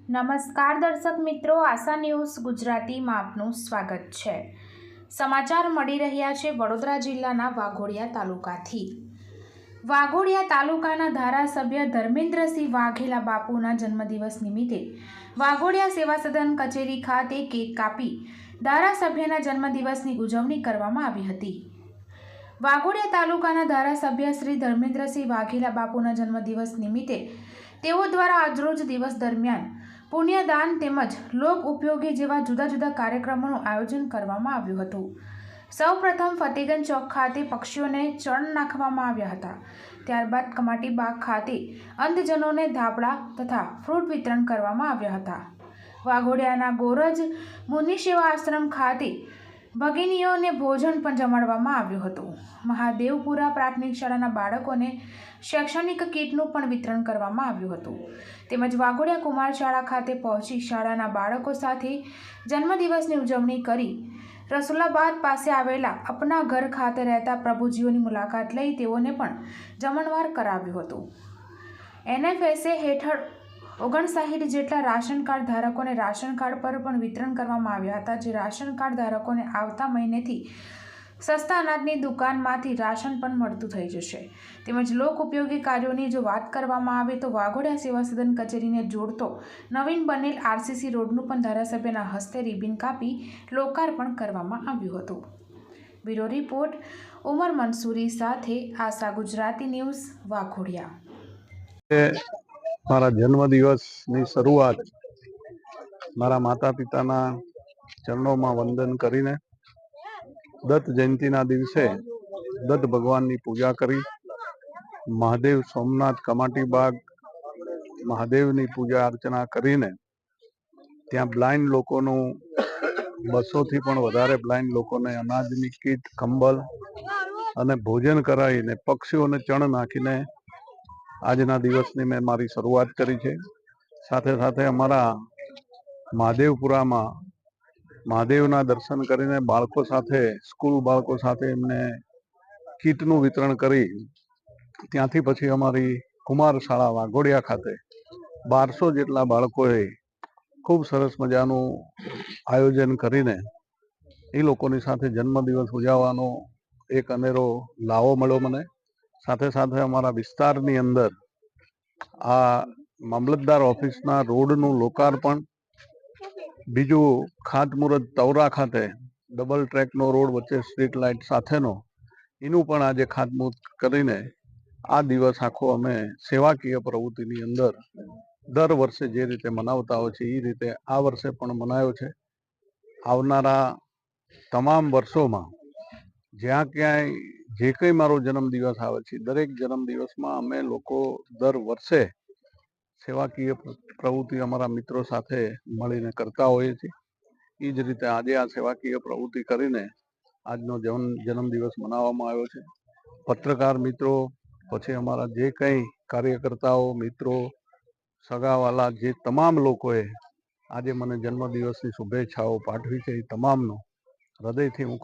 નમસ્કાર દર્શક મિત્રો, આશા ન્યૂઝ ગુજરાતીમાં આપનું સ્વાગત છે। સમાચાર મળી રહ્યા છે વડોદરા જિલ્લાના વાઘોડિયા તાલુકાથી। વાઘોડિયા તાલુકાના ધારાસભ્ય ધર્મેન્દ્રસિંહ વાઘેલા બાપુના જન્મદિવસ નિમિત્તે વાઘોડિયા સેવા સદન કચેરી ખાતે કેક કાપી ધારાસભ્યના જન્મદિવસની ઉજવણી કરવામાં આવી હતી। વાઘોડિયા તાલુકાના ધારાસભ્ય શ્રી ધર્મેન્દ્રસિંહ વાઘેલા બાપુના જન્મદિવસ નિમિત્તે તેઓ દ્વારા આજરોજ દિવસ દરમિયાન પુણ્યદાન તેમજ લોક ઉપયોગી જેવા જુદા જુદા કાર્યક્રમોનું આયોજન કરવામાં આવ્યું હતું। સૌપ્રથમ ફતેગંજ ચોક ખાતે પક્ષીઓને ચણ નાખવામાં આવ્યા હતા। ત્યારબાદ કમાટી બાગ ખાતે અંધજનોને ધાબળા તથા ફ્રૂટ વિતરણ કરવામાં આવ્યા હતા। વાઘોડિયાના ગોરજ મુનિ સેવા આશ્રમ ખાતે ભગીનીઓને ભોજન પણ જમાડવામાં આવ્યું હતું। મહાદેવપુરા પ્રાથમિક શાળાના બાળકોને શૈક્ષણિક કીટનું પણ વિતરણ કરવામાં આવ્યું હતું। તેમજ વાઘોડિયા કુમાર શાળા ખાતે પહોંચી શાળાના બાળકો સાથે જન્મદિવસની ઉજવણી કરી રસુલાબાદ પાસે આવેલા અપના ઘર ખાતે રહેતા પ્રભુજીઓની મુલાકાત લઈ તેઓને પણ જમણવાર કરાવ્યું હતું। NFSA હેઠળ 59 જેટલા રાશન કાર્ડ ધારકોને રાશન કાર્ડ પર પણ વિતરણ કરવામાં આવ્યા હતા। જે રાશન કાર્ડ ધારકોને આવતા મહિનેથી સસ્તા અનાજની દુકાનમાંથી રાશન પણ મળતું થઈ જશે। તેમજ લોક ઉપયોગી કાર્યોની જો વાત કરવામાં આવે તો વાઘોડિયા સેવા સદન કચેરીને જોડતો નવીન બનેલ RCC રોડનું પણ ધારાસભ્યના હસ્તે રિબિન કાપી લોકાર્પણ કરવામાં આવ્યું હતું। બ્યુરો રિપોર્ટ ઉમર મંસૂરી સાથે આશા ગુજરાતી ન્યૂઝ વાઘોડિયા। મારા જન્મદિવસની શરૂઆત મારા માતા પિતાના ચરણોમાં વંદન કરીને દત્ત જયંતિના દિવસે દત્ત ભગવાનની પૂજા કરી મહાદેવ સોમનાથ કમાટી બાગ મહાદેવની પૂજા અર્ચના કરીને ત્યાં બ્લાઇન્ડ લોકોનું 200થી પણ વધારે બ્લાઇન્ડ લોકોને અનાજની કીટ, કંબલ અને ભોજન કરાવીને પક્ષીઓને ચણ નાખીને આજના દિવસની મેં મારી શરૂઆત કરી છે। સાથે સાથે અમારા મહાદેવપુરામાં મહાદેવના દર્શન કરીને બાળકો સાથે સ્કૂલ બાળકો સાથે એમને કીટનું વિતરણ કરી ત્યાંથી પછી અમારી કુમાર શાળા વાઘોડિયા ખાતે 1200 જેટલા બાળકોએ ખૂબ સરસ મજાનું આયોજન કરીને એ લોકોની સાથે જન્મદિવસ ઉજવવાનો એક અનેરો લાવો મળ્યો મને। સાથે સાથે અમારા વિસ્તારની અંદર આ મામલતદાર ઓફિસના રોડનું લોકાર્પણ, બીજું ખાતમુહૂર્ત તવરા ખાતે ડબલ ટ્રેકનો રોડ વચ્ચે સ્ટ્રીટ લાઇટ સાથેનો એનું પણ આજે ખાતમુહૂર્ત કરીને આ દિવસ આખો અમે સેવાકીય પ્રવૃત્તિની અંદર દર વર્ષે જે રીતે મનાવતા હોય છે એ રીતે આ વર્ષે પણ મનાયો છે। આવનારા તમામ વર્ષોમાં જ્યાં ક્યાંય જે કંઈ મારો જન્મદિવસ આવે છે દરેક જન્મદિવસમાં અમે લોકો દર વર્ષે સેવાકીય પ્રવૃત્તિ અમારા મિત્રો સાથે મળીને કરતા હોઈએ છીએ। એ જ રીતે આજે આ સેવાકીય પ્રવૃત્તિ કરીને આજનો જન્મદિવસ મનાવવામાં આવ્યો છે। પત્રકાર મિત્રો, પછી અમારા જે કંઈ કાર્યકર્તાઓ, મિત્રો, સગાવાલા, જે તમામ લોકોએ આજે મને જન્મદિવસની શુભેચ્છાઓ પાઠવી છે એ તમામનો હૃદયથી હું